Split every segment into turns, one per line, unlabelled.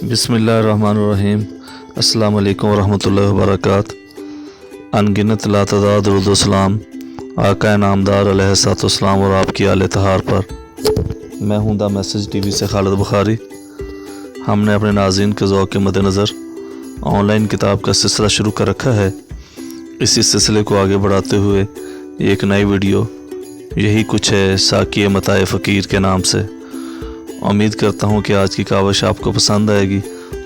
बिस्मिल्लाहिर्रहमानिर्रहीम। अस्सलाम वालेकुम वरहमतुल्लाहि वबरकातुहू। अनगिनत लातदाद दुरूद व सलाम आका नामदार अलैहिस्सलाम और आपकी आले तहार पर। मैं हूं द मैसेज टीवी से खालिद बुखारी। हमने अपने नाज़रीन के ज़ौक़ के मद्देनज़र ऑनलाइन किताब का सिलसिला शुरू कर रखा है। इसी सिलसिले को आगे बढ़ाते हुए एक नई वीडियो यही कुछ है साक़ी मताए फ़कीर के नाम से। उम्मीद करता हूँ कि आज की काविश आपको पसंद आएगी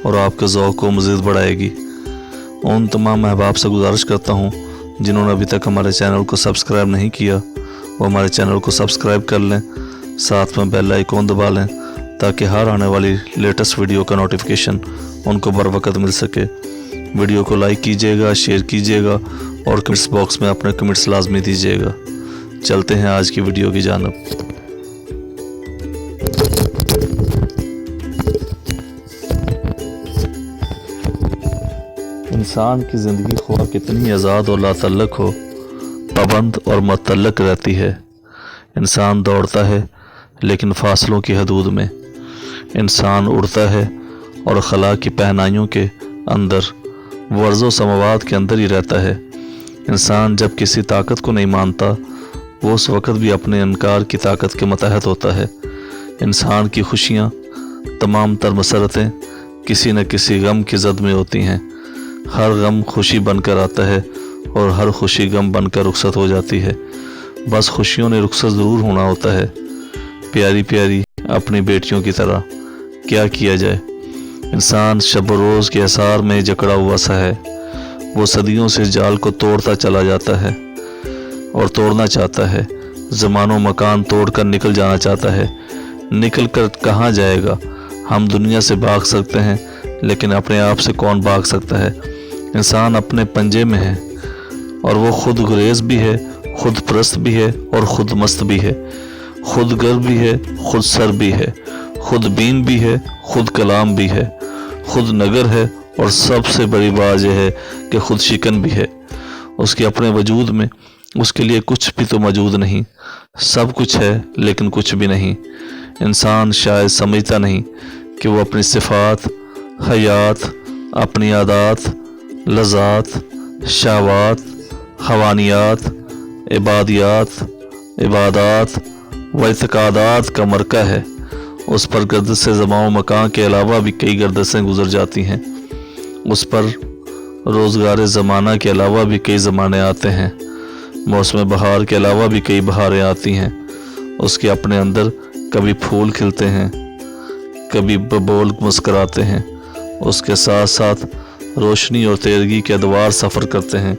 और आपके ज़ौक़ को मज़ीद बढ़ाएगी। उन तमाम अहबाब से गुजारिश करता हूँ जिन्होंने अभी तक हमारे चैनल को सब्सक्राइब नहीं किया वो हमारे चैनल को सब्सक्राइब कर लें, साथ में बेल आइकॉन दबा लें ताकि हर आने वाली लेटेस्ट वीडियो का नोटिफिकेशन उनको बर वक़्त मिल सके। वीडियो को लाइक कीजिएगा, शेयर कीजिएगा और कमेंट्स बॉक्स में अपने कमेंट्स लाजमी दीजिएगा। चलते हैं आज की वीडियो की जानिब। इंसान की ज़िंदगी ख्वाह कितनी आज़ाद और लातल्लक हो, पाबंद और मुतल्लक रहती है। इंसान दौड़ता है लेकिन फासलों की हदूद में। इंसान उड़ता है और खला की पहनाइयों के अंदर, वर्ज़ो समावात के अंदर ही रहता है। इंसान जब किसी ताकत को नहीं मानता वो उस वक़्त भी अपने इनकार की ताकत के मतहत होता है। इंसान की खुशियाँ, तमाम तर मसरतें किसी न किसी गम की ज़द में होती हैं। हर गम खुशी बनकर आता है और हर खुशी गम बनकर रुखसत हो जाती है। बस खुशियों ने रुखसत ज़रूर होना होता है, प्यारी प्यारी अपनी बेटियों की तरह। क्या किया जाए, इंसान शब रोज़ के असार में जकड़ा हुआ सा है। वो सदियों से जाल को तोड़ता चला जाता है और तोड़ना चाहता है। ज़मानो मकान तोड़ कर निकल जाना चाहता है। निकल कर कहाँ जाएगा? हम दुनिया से भाग सकते हैं लेकिन अपने आप से कौन भाग सकता है? इंसान अपने पंजे में है और वो खुद गुरेज भी है, खुद परस्त भी है और खुद मस्त भी है। खुद गर भी है, खुद सर भी है, खुद बीन भी है, खुद कलाम भी है, खुद नगर है और सबसे बड़ी बात यह है कि खुद शिकन भी है। उसके अपने वजूद में उसके लिए कुछ भी तो मौजूद नहीं। सब कुछ है लेकिन कुछ भी नहीं। इंसान शायद समझता नहीं कि वो अपनी सिफ़ात, हयात, अपनी आदात, लज़ात, शहवात, खवानियात, इबादात व इत्क़ादात का मरका है। उस पर गर्दश ज़माओ मकान के अलावा भी कई गर्दशें गुज़र जाती हैं। उस पर रोज़गार ज़माना के अलावा भी कई ज़माने आते हैं। मौसम बहार के अलावा भी कई बहारें आती हैं। उसके अपने अंदर कभी फूल खिलते हैं, कभी बबूल मुस्कराते हैं। उसके साथ साथ रोशनी और तेरगी के अदवार सफ़र करते हैं।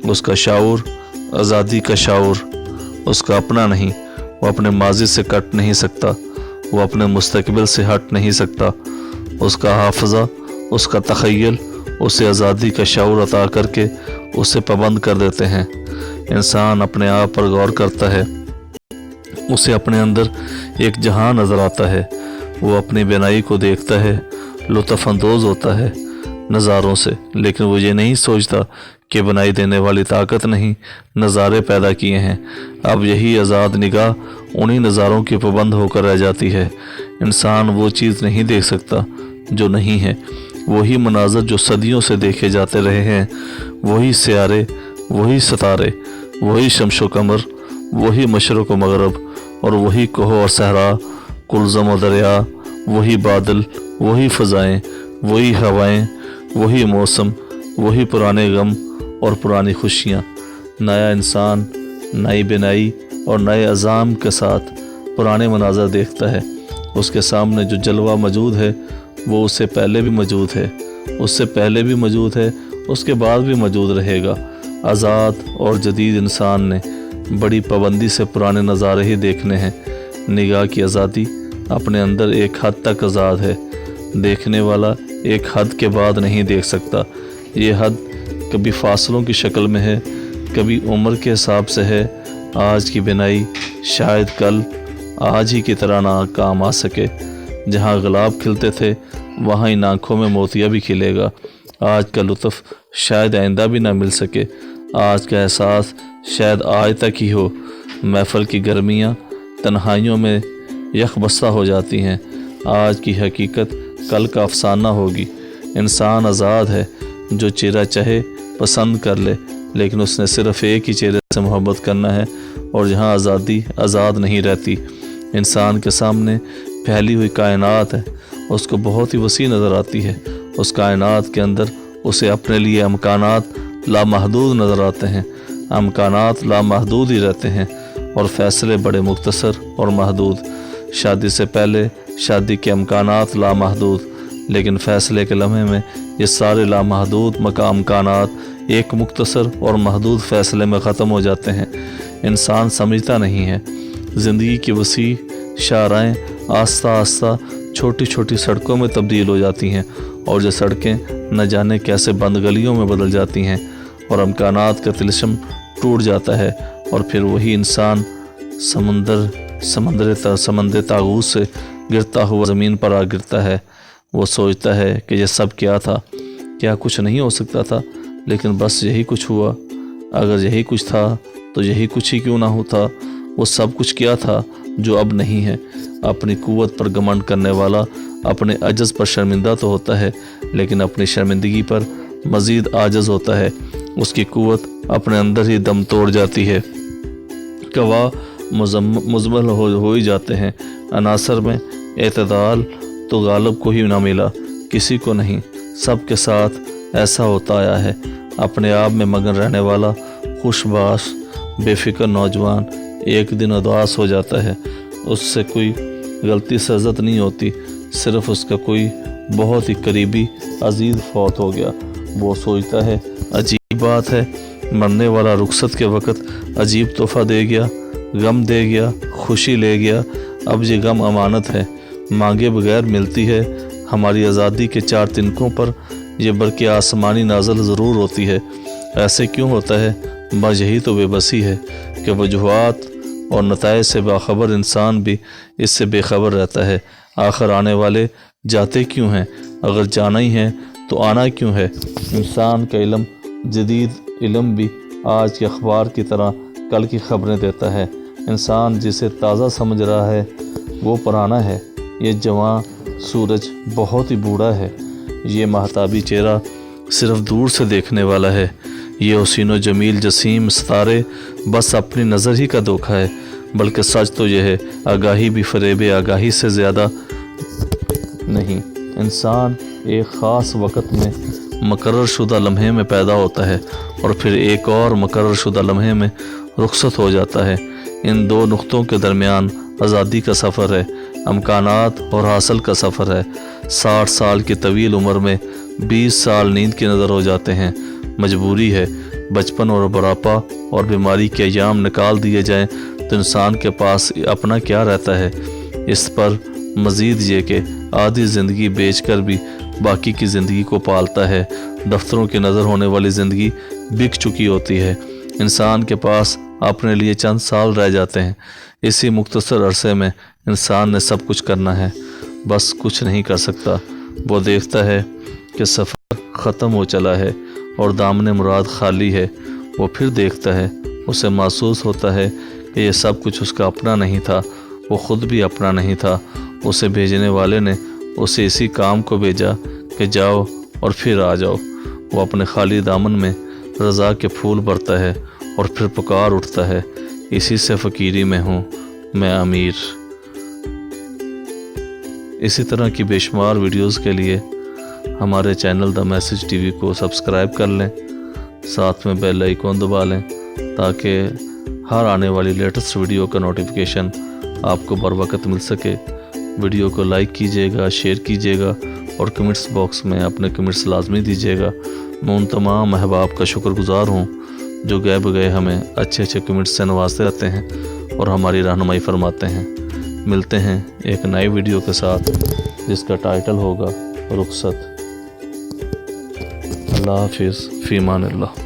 उसका शाऊर, आज़ादी का शाऊर उसका अपना नहीं। वो अपने माजी से कट नहीं सकता, वो अपने मुस्तकबिल से हट नहीं सकता। उसका हाफ़ज़ा, उसका तख़य्युल उसे आज़ादी का शाऊर अता करके उसे पाबंद कर देते हैं। इंसान अपने आप पर गौर करता है, उसे अपने अंदर एक जहां नज़र आता है। वो अपनी बिनाई को देखता है, लुत्फ़ अंदोज़ होता है नज़ारों से, लेकिन वो ये नहीं सोचता कि बनाई देने वाली ताकत नहीं नज़ारे पैदा किए हैं। अब यही आज़ाद निगाह उन्हीं नज़ारों की पाबंद होकर रह जाती है। इंसान वो चीज़ नहीं देख सकता जो नहीं है। वही मनाज़र जो सदियों से देखे जाते रहे हैं, वही सियारे, वही सितारे, वही शम्शो कमर, वही मशरक़ व मग़रब और वही कोह और सहरा, कुलज़म और दरिया, वही बादल, वही फ़ज़ाएँ, वही हवाएँ, वही मौसम, वही पुराने गम और पुरानी खुशियाँ। नया इंसान नई बिनाई और नए अज़ाम के साथ पुराने मनाज़र देखता है। उसके सामने जो जलवा मौजूद है वो उससे पहले भी मौजूद है, उससे पहले भी मौजूद है, उसके बाद भी मौजूद रहेगा। आज़ाद और जदीद इंसान ने बड़ी पाबंदी से पुराने नज़ारे ही देखने हैं। निगाह की आज़ादी अपने अंदर एक हद तक आज़ाद है। देखने वाला एक हद के बाद नहीं देख सकता। ये हद कभी फासलों की शक्ल में है, कभी उम्र के हिसाब से है। आज की बिनाई शायद कल आज ही की तरह ना काम आ सके। जहाँ गुलाब खिलते थे वहाँ इन आँखों में मोतिया भी खिलेगा। आज का लुत्फ़ शायद आइंदा भी ना मिल सके। आज का एहसास शायद आज तक ही हो। महफ़िल की गर्मियाँ तन्हाइयों में यकबस्ता हो जाती हैं। आज की हकीकत کل کا افسانہ ہوگی۔ انسان آزاد ہے، جو چہرہ چاہے پسند کر لے، لیکن اس نے صرف ایک ہی چہرے سے محبت کرنا ہے، اور جہاں آزادی آزاد نہیں رہتی۔ انسان کے سامنے پھیلی ہوئی کائنات ہے، اس کو بہت ہی وسیع نظر آتی ہے۔ اس کائنات کے اندر اسے اپنے لیے امکانات لامحدود نظر آتے ہیں۔ امکانات لامحدود ہی رہتے ہیں، اور فیصلے بڑے مختصر اور محدود۔ شادی سے پہلے شادی کے امکانات لامحدود، لیکن فیصلے کے لمحے میں یہ سارے لامحدود امکانات ایک مختصر اور محدود فیصلے میں ختم ہو جاتے ہیں۔ انسان سمجھتا نہیں ہے، زندگی کی وسیع شاہراہیں آہستہ آہستہ چھوٹی چھوٹی سڑکوں میں تبدیل ہو جاتی ہیں، اور یہ سڑکیں نہ جانے کیسے بند گلیوں میں بدل جاتی ہیں، اور امکانات کا تلسم ٹوٹ جاتا ہے، اور پھر وہی انسان سمندر طاغوت سے گرتا ہوا زمین پر آ گرتا ہے۔ وہ سوچتا ہے کہ یہ سب کیا تھا، کیا کچھ نہیں ہو سکتا تھا، لیکن بس یہی کچھ ہوا۔ اگر یہی کچھ تھا تو یہی کچھ ہی کیوں نہ ہوتا۔ وہ سب کچھ کیا تھا جو اب نہیں ہے۔ اپنی قوت پر گھمنڈ کرنے والا اپنے عجز پر شرمندہ تو ہوتا ہے، لیکن اپنی شرمندگی پر مزید عاجز ہوتا ہے۔ اس کی قوت اپنے اندر ہی دم توڑ جاتی ہے۔ گواہ مزمل ہو ہی جاتے ہیں۔ عناصر میں اعتدال تو غالب کو ہی نہ ملا، کسی کو نہیں۔ سب کے ساتھ ایسا ہوتا آیا ہے۔ اپنے آپ میں مگن رہنے والا خوش باش بے فکر نوجوان ایک دن اداس ہو جاتا ہے۔ اس سے کوئی غلطی سرزد نہیں ہوتی، صرف اس کا کوئی بہت ہی قریبی عزیز فوت ہو گیا۔ وہ سوچتا ہے عجیب بات ہے، مرنے والا رخصت کے وقت عجیب تحفہ دے گیا، غم دے گیا، خوشی لے گیا۔ اب یہ غم امانت ہے، مانگے بغیر ملتی ہے۔ ہماری آزادی کے 4 تنکوں پر یہ برق آسمانی نازل ضرور ہوتی ہے۔ ایسے کیوں ہوتا ہے؟ بس یہی تو بے بسی ہے کہ وجوہات اور نتائج سے باخبر انسان بھی اس سے بے خبر رہتا ہے۔ آخر آنے والے جاتے کیوں ہیں؟ اگر جانا ہی ہے تو آنا کیوں ہے؟ انسان کا علم، جدید علم بھی آج کے اخبار کی طرح کل کی خبریں دیتا ہے۔ انسان جسے تازہ سمجھ رہا ہے وہ پرانا ہے۔ یہ جواں سورج بہت ہی بوڑھا ہے۔ یہ مہتابی چہرہ صرف دور سے دیکھنے والا ہے۔ یہ حسین و جمیل جسیم ستارے بس اپنی نظر ہی کا دھوکہ ہے، بلکہ سچ تو یہ ہے آگاہی بھی فریب آگاہی سے زیادہ نہیں۔ انسان ایک خاص وقت میں مقرر شدہ لمحے میں پیدا ہوتا ہے، اور پھر ایک اور مقرر شدہ لمحے میں رخصت ہو جاتا ہے۔ ان دو نقطوں کے درمیان آزادی کا سفر ہے، امکانات اور حاصل کا سفر ہے۔ 60 سال کی طویل عمر میں 20 سال نیند کی نظر ہو جاتے ہیں۔ مجبوری ہے، بچپن اور بڑھاپا اور بیماری کے ایام نکال دیے جائیں تو انسان کے پاس اپنا کیا رہتا ہے؟ اس پر مزید یہ کہ آدھی زندگی بیچ کر بھی باقی کی زندگی کو پالتا ہے۔ دفتروں کی نظر ہونے والی زندگی بک چکی ہوتی ہے۔ انسان کے پاس اپنے لیے چند سال رہ جاتے ہیں۔ اسی مختصر عرصے میں انسان نے سب کچھ کرنا ہے، بس کچھ نہیں کر سکتا۔ وہ دیکھتا ہے کہ سفر ختم ہو چلا ہے اور دامن مراد خالی ہے۔ وہ پھر دیکھتا ہے، اسے محسوس ہوتا ہے کہ یہ سب کچھ اس کا اپنا نہیں تھا، وہ خود بھی اپنا نہیں تھا۔ اسے بھیجنے والے نے اسے اسی کام کو بھیجا کہ جاؤ اور پھر آ جاؤ۔ وہ اپنے خالی دامن میں رضا کے پھول بھرتا ہے اور پھر پکار اٹھتا ہے، اسی سے فقیری میں ہوں میں امیر۔ اسی طرح کی بے شمار ویڈیوز کے لیے ہمارے channel the message T V کو سبسکرائب کر لیں، ساتھ میں بیل آئیکن دبا لیں تاکہ ہر آنے والی لیٹسٹ ویڈیو کا نوٹیفیکیشن آپ کو بر وقت مل سکے۔ ویڈیو کو لائک کیجیے گا، شیئر کیجیے گا، اور کمنٹس باکس میں اپنے کمنٹس لازمی دیجیے گا۔ میں ان تمام احباب کا شکر گزار ہوں جو گئے بگئے ہمیں اچھے اچھے کمنٹس سے نوازتے رہتے ہیں اور ہماری رہنمائی فرماتے ہیں۔ ملتے ہیں ایک نئی ویڈیو کے ساتھ جس کا ٹائٹل ہوگا رخصت۔ اللہ حافظ، فی امان اللہ۔